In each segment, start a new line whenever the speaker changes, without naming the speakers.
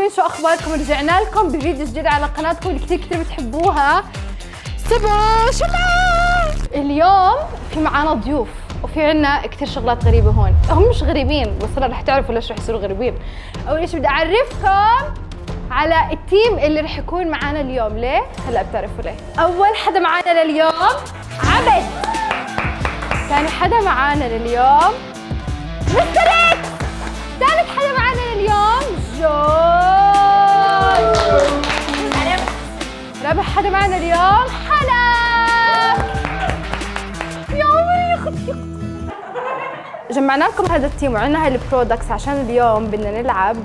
حلوين، شو اخباركم؟ رجعنا لكم بفيديو جديد على قناتكم اللي كثير بتحبوها، سبا شمال. اليوم في معانا ضيوف وفي عنا كثير شغلات غريبة هون. هم مش غريبين بس هلا رح تعرفوا ليش رح يصيروا غريبين. اول شيء بدي اعرفكم على التيم اللي رح يكون معانا اليوم. ليه؟ هلا بتعرفوا ليه. اول حدا معانا لليوم عبد. ثاني حدا معانا لليوم مستر اكس. ثالث حدا معانا لليوم جوي. رابع حدا معانا اليوم حلا. يا عمري يخط. جمعنا لكم هذا التيم وعندنا هاي البرودكتس عشان اليوم بدنا نلعب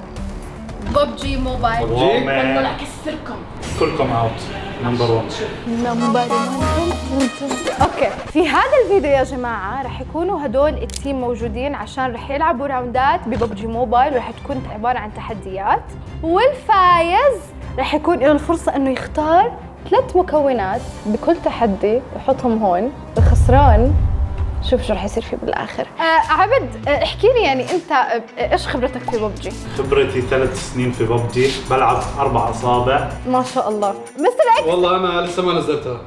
ببجي موبايل. والله رح اكسركم
كلكم اوت. نمبر 1.
اوكي، في هذا الفيديو يا جماعه رح يكونوا هدول التيم موجودين عشان رح يلعبوا راوندات بببجي موبايل، ورح تكون عباره عن تحديات، والفايز رح يكون له الفرصه انه يختار 3 مكونات بكل تحدي ويحطهم هون. الخسران شوف شو رح يصير فيه بالاخر. عبد احكي لي، يعني انت ايش خبرتك في ببجي؟
خبرتي 3 سنين في ببجي، بلعب 4 أصابع.
ما شاء الله. مستر اكس
والله انا لسه ما نزلتها.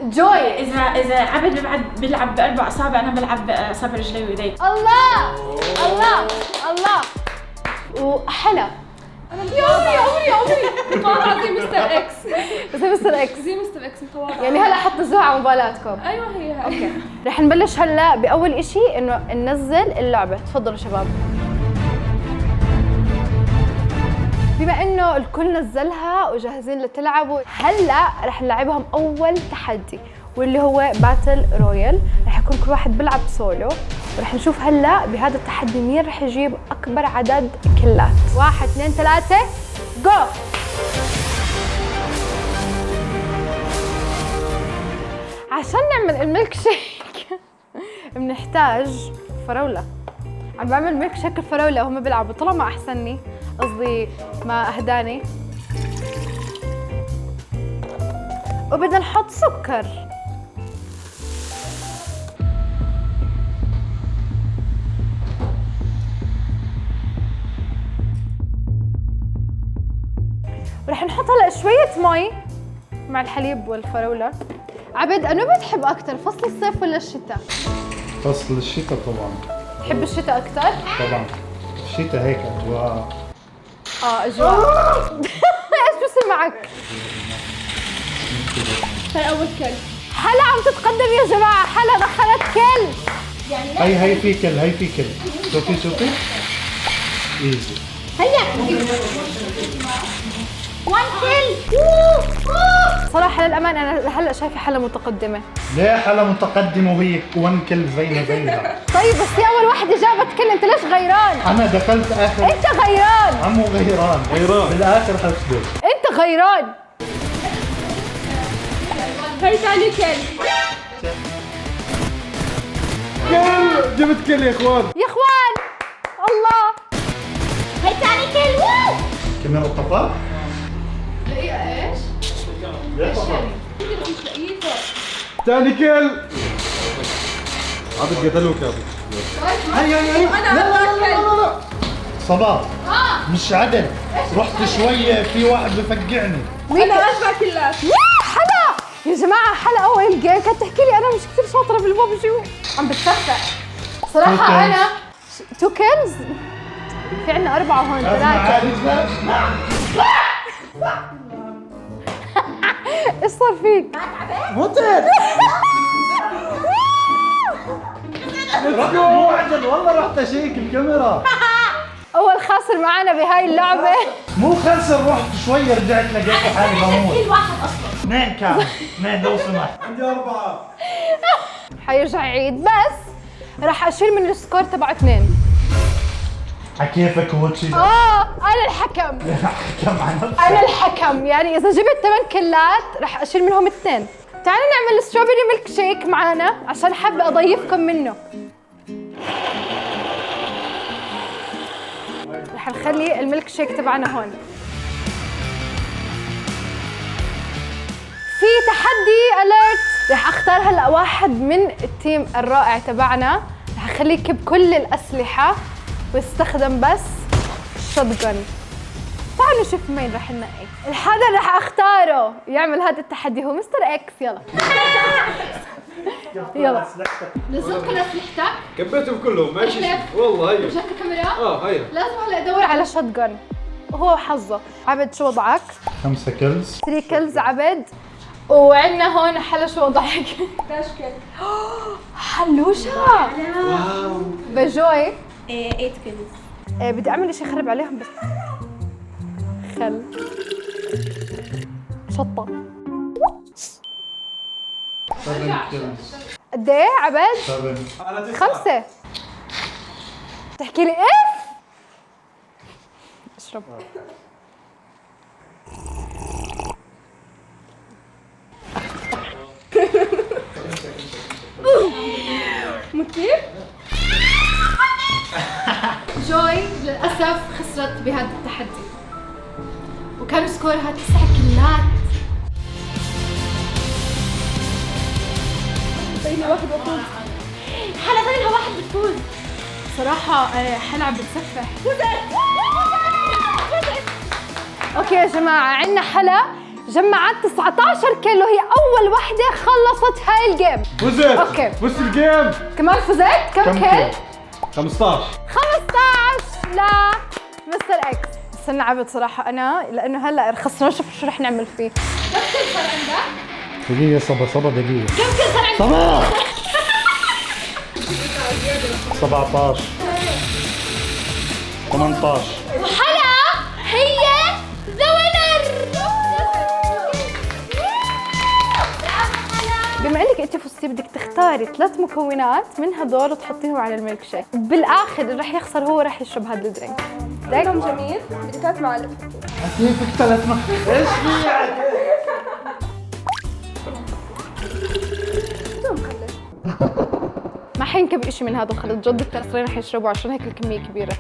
جوي
اذا عبد بيلعب ب4 أصابع، انا بلعب بأصابع رجلي وايدي.
الله الله الله. وحلا يا عمري
والله العظيم مستر اكس.
زي مستر اكس.
زي مستر اكس متواضع.
يعني هلا حطوا على موبايلاتكم.
ايوه هي
اوكي، رح نبلش هلا باول اشي انه ننزل اللعبه. تفضلوا شباب. بما انه الكل نزلها وجاهزين لتلعبوا، هلا رح نلعبهم اول تحدي واللي هو باتل رويال. رح يكون كل واحد بيلعب سولو، ورح نشوف هلا بهذا التحدي مين رح يجيب اكبر عدد كلات. 1 2 3 جو. عشان نعمل الميلك شيك بنحتاج فراولة. عم بعمل ميلك شيك الفراولة وهم بيلعبوا، طلع ما احسني، قصدي ما اهداني. وبدنا نحط سكر. ورح نحط هلا شوية مي مع الحليب والفراولة. عبد انو بتحب اكثر، فصل الصيف ولا الشتاء؟
فصل الشتاء طبعا.
بتحب الشتاء اكثر؟
طبعا الشتاء هيك اجواء.
اجواء. ايش بصير معك؟
هاي اول كلب.
حلا عم تتقدم يا جماعة، حلا دخلت كل.
يعني هي في كل، هي في كل. شوفي ايزي.
هيا
1 كل. صراحة للأمان أنا هلا شايفة حلا متقدمة.
ليه حلا متقدمة وهي 1 كل زينا؟
طيب بس هي أول واحدة جابت كل، أنت ليش غيران؟
انا دخلت اخر.
أنت غيران.
عمو غيران بالاخر حسبه.
أنت غيران.
هاي ثاني كلب.
كل جبت كل يا اخوان.
يا إخوان الله.
هاي ثاني كلب.
كاميرا الطفاء؟
دقيقة ايش؟
ليه طفاء؟
مش لقيته.
ثاني كل. عبد قتلوك يا ابو.
هي
انا
صباح مش عدل. رحت شوية في واحد بفقعني.
انا 4 كلات.
حلا يا جماعة، حلا أول جيم كانت تحكي لي أنا مش كثير شاطرة بالببجي، عم بتفتح. صراحة أنا 2 كيلز. في عنا 4 هون 3. ايش صار فيك؟
متت. مو عدل والله، رحت اشيك الكاميرا.
أول خاسر معنا بهاي اللعبة.
مو خسر، رحت شوية رجعت لقيت حالي بموت.
كل واحد اصلا
2 كان 2 لو سمحت.
عندي 4.
حيرجع يعيد، بس راح أشيل من السكور تبع 2.
كيفك هو شيء؟
أنا الحكم.
حكم على نفسك.
أنا الحكم، يعني إذا جبت 8 كلات راح أشيل منهم 2. تعالوا نعمل ستروبري ميلك شيك معانا عشان حابة أضيفكم منه. رح نخلي الميلك شيك تبعنا هون. في تحدي أليرت. رح أختار هلأ واحد من التيم الرائع تبعنا، رح أخليه يكب كل الأسلحة ويستخدم بس شوتجن. تعالوا نشوف مين رح ننقي. الحدا اللي رح اختاره يعمل هذا التحدي هو مستر اكس. يلا يلا نزل كل اسلحتك.
كبيتهم كلهم ماشي.
احلف.
والله هيا.
وجهك الكاميرا.
هيا.
لازم هلا ادور على شوتجن وهو حظه. عبد شو وضعك؟
5 كلز.
3 كلز عبد. وعندنا هون حلا شو وضعك؟
11 كيل.
حلوشة. بجوي
8 كيلز.
بدي اعمل شيء يخرب عليهم بس خل شطة.
7 كلز.
قد ايه عبد؟
7.
5. تحكي لي اف؟ اشرب. مكيف؟ جوي للأسف خسرت بهذا التحدي وكان سكورها 9 كلات. بيني واحد بفوز. حلا بينها واحد بتفوز. صراحة حلا عم بتسفح. اوكي يا جماعة عندنا حلا جمعت 19 كيلو. هي أول وحدة خلصت هاي الجيم.
فزت.
اوكي.
فزت الجيم.
كمان فزت؟ كم كيل؟
15.
15 لا مستر اكس. استنى عبد صراحة أنا لأنه هلا خسرنا. شوف شو رح نعمل فيه. كم كيل صار عندك؟
دقيقة صبا دقيقة.
كم كيل صار عندك؟
صبا 17 18.
وحلا هي ذا وينر. بما انك انت فزتي بدك تختاري 3 مكونات من هدول وتحطيهم على الميلك شيك. بالاخر اللي رح يخسر هو رح يشرب هذا الدرينك.
طعم جميل. بدي 3 معالق.
كيفك 3 ايش في
ما حينكب شيء من هذا الخليط جد. التأثيرين رح يشربوا عشان هيك الكمية كبيرة.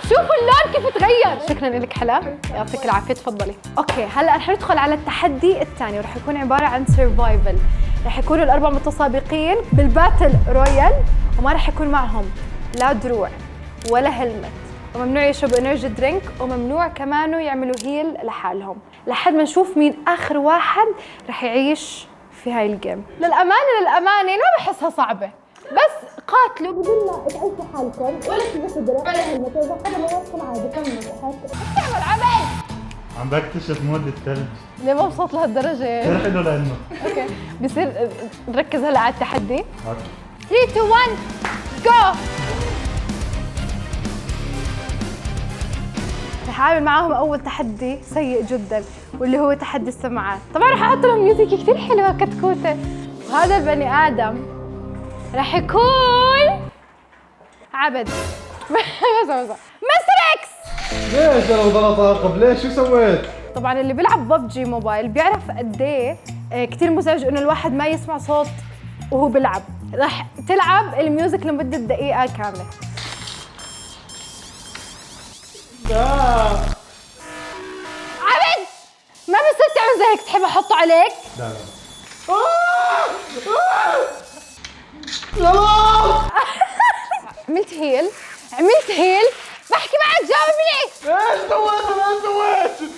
شوفوا اللون كيف تغير. شكرا لك حلا يعطيك العافية. تفضلي. اوكي هلا رح ندخل على التحدي الثاني ورح يكون عبارة عن سرفايفل. رح يكونوا الأربع متسابقين بالباتل رويال وما رح يكون معهم لا دروع ولا هلمت وممنوع يشربوا انرجي درينك وممنوع كمان يعملوا هيل لحالهم لحد ما نشوف مين آخر واحد رح يعيش في هاي الجيم. للأمانة ما بحسها صعبة بس قاتلوا بدون ما تعيشوا حالكم ولا تلبسوا درع ولا هلمت. إذا حدا ما وصل عادي كملوا تعمل عمل.
عم بكتشف مود الثلج.
ليه ما وصلت لهالدرجة؟
كثير حلو لانه.
اوكي بصير نركز هلا على التحدي. 3 2 1 جو. رح اعمل معاهم اول تحدي سيء جدا واللي هو تحدي السماعات. طبعا رح احط لهم ميوزك كثير حلوه كتكوته. وهذا البني ادم رح يكون عبد. مستر اكس.
ليش انا بضل اطاقب؟ ليش؟ شو سويت؟
طبعا اللي بيلعب ببجي موبايل بيعرف قد ايه كثير مزعج انه الواحد ما يسمع صوت وهو بيلعب. رح تلعب الميوزك لمده دقيقه كامله. عبد ما بصير تعمل زي هيك. تحب احطه عليك؟
لا
عملت هيل بحكي معك جاوبني.
ايش سويت؟ انا سويت.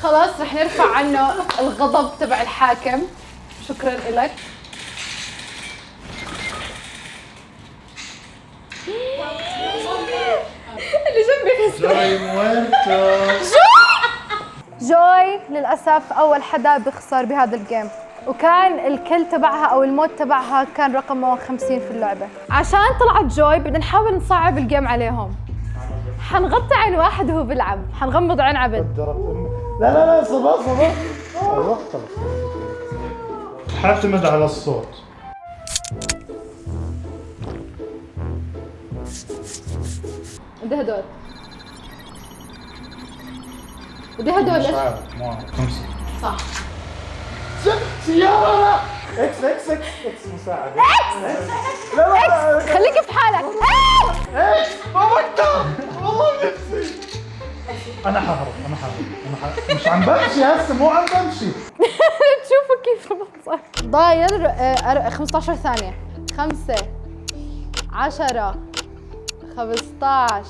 خلاص رح نرفع عنه الغضب تبع الحاكم. شكرا لك.
اللي جنبي خسر.
جاي مويرتو.
جوي للأسف أول حدا بيخسر بهذا الجيم وكان الكل تبعها أو الموت تبعها كان رقم 50 في اللعبة. عشان طلعت جوي بدنا نحاول نصعب الجيم عليهم. حنغطي عين واحد وهو بيلعب. حنغمض عين عبد.
لا صبا ايوه خلص. حاعتمد على الصوت.
بدي هدول. بدي هدول.
مش عارف. 5
صح.
سيارة. اكس مساعدة.
اكس خليك في حالك.
اكس ما بقدر والله نفسي. انا حهرب. مش عم بمشي هسه مو عم بمشي.
تشوفوا كيف بتصير. ضايل 15 ثانية. 5 10 15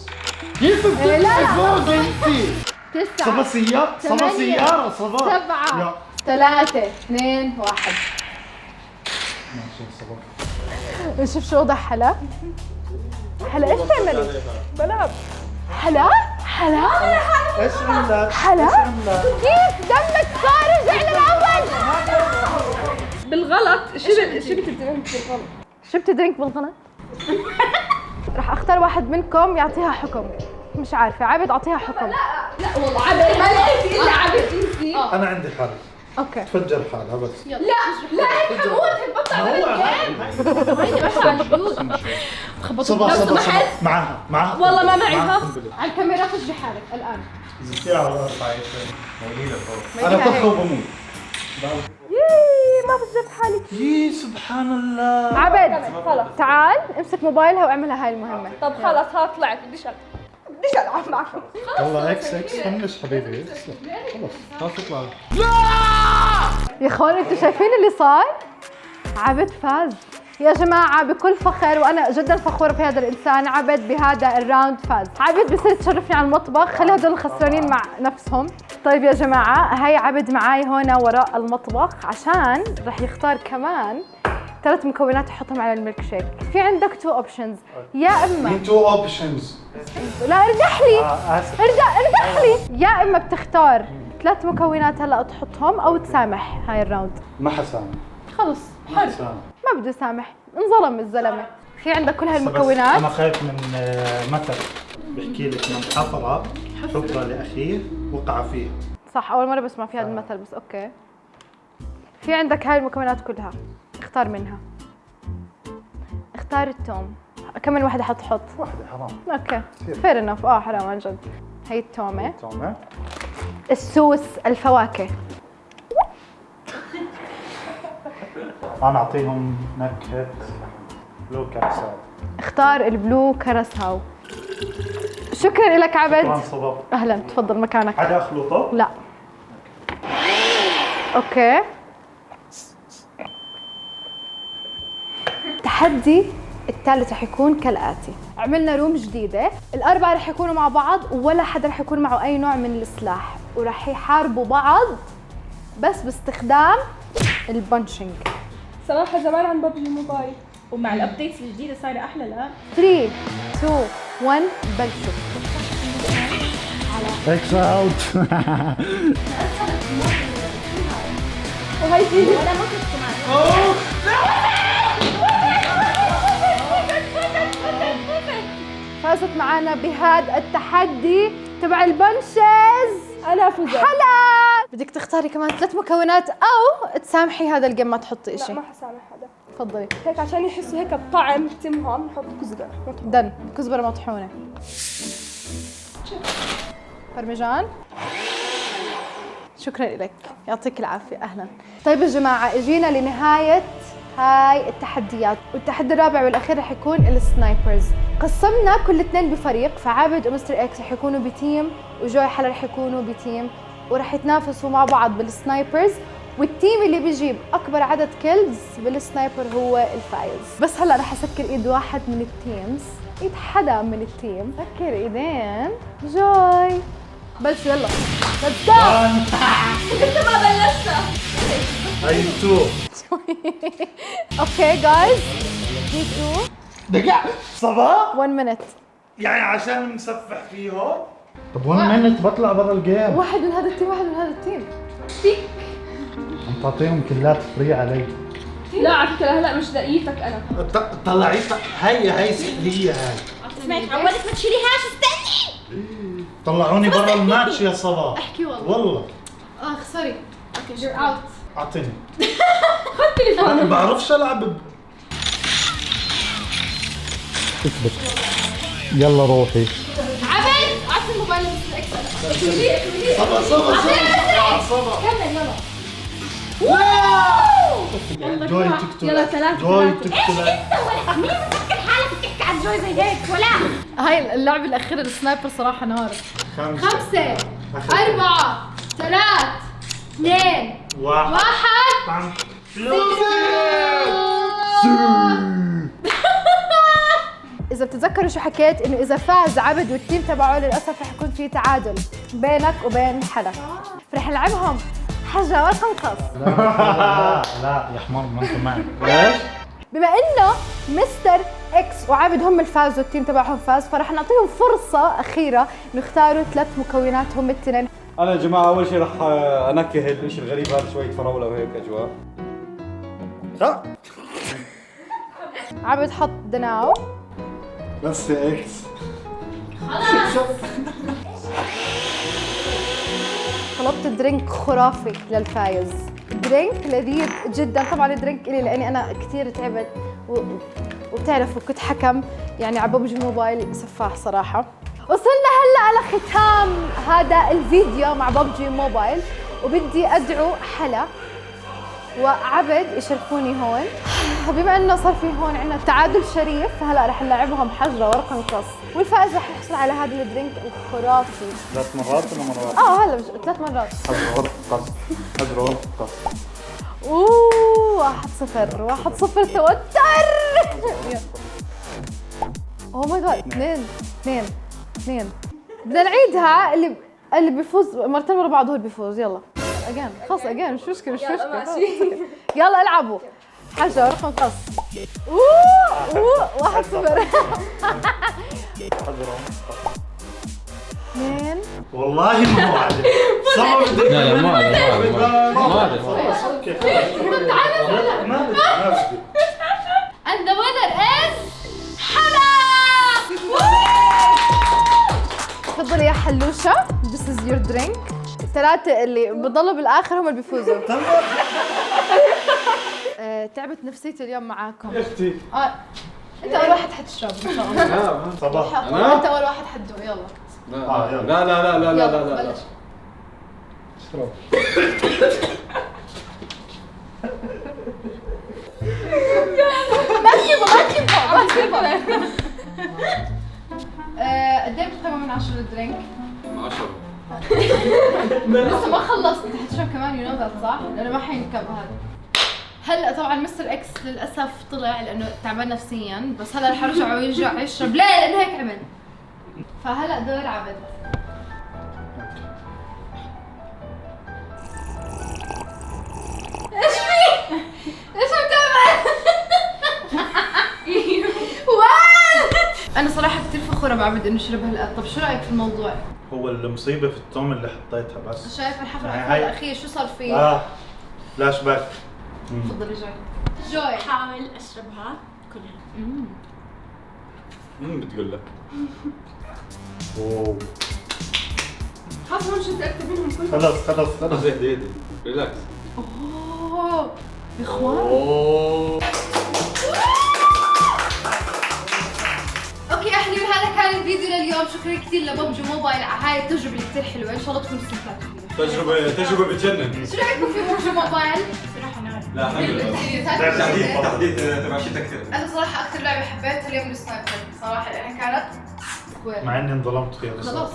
كيف
إيه، لا، لا.
فوق انت؟
9
صبا سيارة صبا
8
سيارة صبا
7
يا
3 2 1.
ماشي صبا.
نشوف شو وضع حلا. حلا ايش تعملي؟
بلعب.
حلا حلا
ايش عملت؟
حلا
ايش عملت؟
كيف دمك خارج على الأول؟
بالغلط شربت الدرينك بالغلط.
شربت درينك بالغلط؟ راح اختار واحد منكم يعطيها حكم. مش عارفة، عابد اعطيها حكم.
لا والله عبد ما لقيتي الا عبد انتي.
انا عندي حل.
اوكي
تفجر حالها بس.
لا هيك حموت هالبطة على الجيم.
صبا صبا صبا معها
والله ما معها.
على الكاميرا فجي حالك الآن.
زدتيها على الارض موجودة فوق. انا بطخ وبموت.
يي ما فجرت حالي.
يي سبحان الله.
عبد
خلص.
تعال امسك موبايلها واعملها هاي المهمة.
طب خلص ها طلعت بديش العب معكم.
والله اكس فنش حبيبي اكس. خلص اطلع.
يا اخوان انتوا شايفين اللي صار؟ عبد فاز يا جماعة بكل فخر، وأنا جدا فخورة في هذا الإنسان. عبد بهذا الراوند فاز. عبد بصير تشرفني على المطبخ، خلي هدول الخسرانين مع نفسهم. طيب يا جماعة هاي عبد معاي هنا وراء المطبخ عشان رح يختار كمان 3 مكونات يحطهم على الميلك شيك. في عندك 2 اوبشنز، يا إما
مين 2 اوبشنز؟
لا ارجع لي
اسف.
ارجع لي، يا إما بتختار 3 مكونات هلا تحطهم أو تسامح هاي الراوند.
ما حسامح.
خلص
ما حسامح.
ما بده يسامح، انظلم الزلمة. في عندك كل هالمكونات.
انا خايف من مثل بحكي لك من حفرة حفرة لاخيه وقع فيه.
صح، أول مرة بسمع في هذا المثل بس أوكي. في عندك هاي المكونات كلها، اختار منها. اختار التوم. كم من واحدة حط
واحدة حرام.
اوكي فير انف. حرام عن جد. هي التومة.
تومة.
السوس الفواكه.
انا اعطيهم نكهة بلو كابسول.
اختار البلو كراساو. شكرا لك عبد.
شكرا صباح.
اهلا، تفضل مكانك.
حدا اخلطه؟
لا. اوكي. التحدي الثالث رح يكون كالآتي. عملنا روم جديدة، الأربعة رح يكونوا مع بعض ولا حدا رح يكون معه أي نوع من السلاح، ورح يحاربوا بعض بس باستخدام البنشنج.
صراحة زمان عن ببجي موبايل.
ومع الابديتس الجديده صايره احلى. لا
3 2 1 بلشوا.
اكس اوت.
وهي تيجي
انا ما كنت معك.
فازت معنا بهذا التحدي تبع البنشز
انا فزت.
حلا. بدك تختاري كمان 3 مكونات او تسامحي هذا الجيم ما تحطي
لا
شيء.
ما حسامح حدا.
تفضلي.
هيك عشان يحسوا هيك بطعم تمهم نحط كزبرة.
دن كزبرة مطحونة. برمجان. شكرا لك، يعطيك العافية. أهلا. طيب يا جماعة اجينا لنهاية هاي التحديات، والتحدي الرابع والأخير رح يكون السنايبرز. قسمنا كل 2 بفريق، فعابد ومستر اكس رح يكونوا بتيم وجوي حلا رح يكونوا بتيم، ورح يتنافسوا مع بعض بالسنايبرز، والتيم اللي بيجيب أكبر عدد كيلز بالسنايبر هو الفايز. بس هلا رح أسكر إيد واحد من التيمز، إيد حدا من التيم. سكر إيدين جوي. بلشوا يلا. ليتس جو.
انت ما بلشت.
هاي 2.
اوكي جايز 3
دقيقة صباح
1 مينت.
يعني عشان نسفح فيهم. طب 1 مينت بطلع برا الجيم.
واحد من هذا التيم واحد من هذا التيم.
عم تعطيهم كلات فري علي.
لا على فكرة هلا مش دقيقتك انا.
طلعيتها هي سحرية هاي.
سمعت عودك ما تشيليهاش. استني.
طلعوني برا الماتش يا صباح.
احكي والله.
والله.
خسري. اوكي يور اوت.
اعطيني. خد تليفون. انا ما بعرفش العب اثبت. يلا روحي.
عبد اعطي الموبايل لمستر اكس.
صبا
كمل يلا.
جوي تقتل.
يلا 3
جوي تقتل.
مين بتفكر حالك بتحكي عن جوي زي هيك ولا؟
هاي اللعبة الأخيرة السنايبر صراحة نار.
5
5 4 3 2 1. اذا بتتذكروا شو حكيت انه اذا فاز عبد والتيم تبعه للاسف رح يكون في تعادل بينك وبين حلا، فرح نلعبهم حجر ورقه مقص.
لا يا حمار ما انت معي.
ليش؟
بما انه مستر اكس وعابد هم اللي فازوا التيم تبعهم فاز، فرح نعطيهم فرصه اخيره انه يختاروا 3 مكونات هم الاثنين.
انا يا جماعه اول شيء رح انكه الشيء الغريب هذا، شويه فراوله وهيك اجواء.
لا
عابد حط دناو.
بس يا اكس
طلبت درينك خرافي للفايز، درينك لذيذ جدا. طبعا الدرينك إلي لاني انا كثير تعبت وبتعرفوا كنت حكم يعني على ببجي موبايل سفاح صراحه. وصلنا هلا على ختام هذا الفيديو مع ببجي موبايل، وبدي ادعو حلا وعبد يشرفوني هون. بما انه صار في هون عندنا تعادل شريف، فهلا رح نلعبهم حجره ورقه مقص، والفائز رح يحصل على هذا الدرينك الخرافي.
3 مرات ولا مرات؟
هلا 3 مرات.
حجر ورق قص، حجر ورق قص.
اوه 1-0 توتر. اوه ماي جاد 2 بدنا نعيدها. اللي بيفوز مرتين ورا بعض هو اللي بيفوز. يلا اجين خلص اجين مش مشكله
يلا ماشي.
يلا العبوا حجر ورقه مقص. اوه 1-0.
حجر ورق قص.
2
والله ما هو عادل. صعب.
لا لا ما عليه ما عليه
خلاص اوكي ما بدي.
and the winner is حلا. تفضلي يا حلوشة، this is your drink. الثلاثة اللي بضلوا بالآخر هم اللي بيفوزوا. تعبت نفسيتي اليوم معاكم.
يا اختي
انت أول واحد حتشرب إن شاء الله.
صباح.
انت أول واحد حتدوق. يلا
لا لا لا لا لا لا لا
بلش. ما تجيبه. قد ايه بتقيمه من 10 الدرينك؟
10.
لسه ما خلصت، انت حتشرب كمان يو نو ذات صح؟ لانه ما حينكب هذا. هلا طبعا مستر اكس للاسف طلع لانه تعبان نفسيا، بس هلا رح ارجع ويرجع يشرب. ليه؟ لانه هيك عمل. فهلا دور عبد. ايش في؟ ليش عم تعمل؟ انا صراحه كثير فخوره بعبد انه شرب هالقد. طب شو رايك في الموضوع؟
هو المصيبه في التوم اللي حطيتها بس.
شايف الحفله
هاي-
الاخير شو صار فيه؟
فلاش باك.
تفضلي جوي.
حاول اشربها كلها.
بتقول لك
اوه
خلاص مش متأكد منهم كلهم.
خلص
خلص اهدي اهدي ريلاكس.
اوه يا اخوان. اوكي احلى، هذا كان الفيديو لليوم. شكرا كثير لببجي موبايل على هاي التجربه اللي كثير حلوه. ان شاء الله تكون استمتعتوا فيها.
تجربه بتجنن.
شو رايكم في ببجي موبايل؟
صراحه نار.
لا الحمد لله. تحديد تبع شتاء كثير.
انا صراحه اكثر لعبه حبيتها اليوم السنايبر صراحه، لانها كانت وين؟
مع اني انظلمت فيها بس.
خلاص.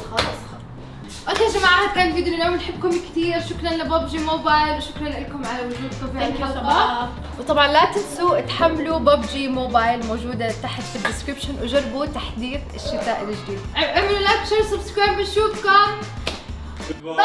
اوكي يا جماعه هذا كان الفيديو اليوم. بنحبكم كثير. شكرا لببجي موبايل وشكرا لكم على وجودكم في الحلقه. وطبعا لا تنسوا تحملوا ببجي موبايل، موجوده تحت في الديسكربشن، وجربوا تحديث الشتاء الجديد. اعملوا لايك شير سبسكرايب. بنشوفكم. باي.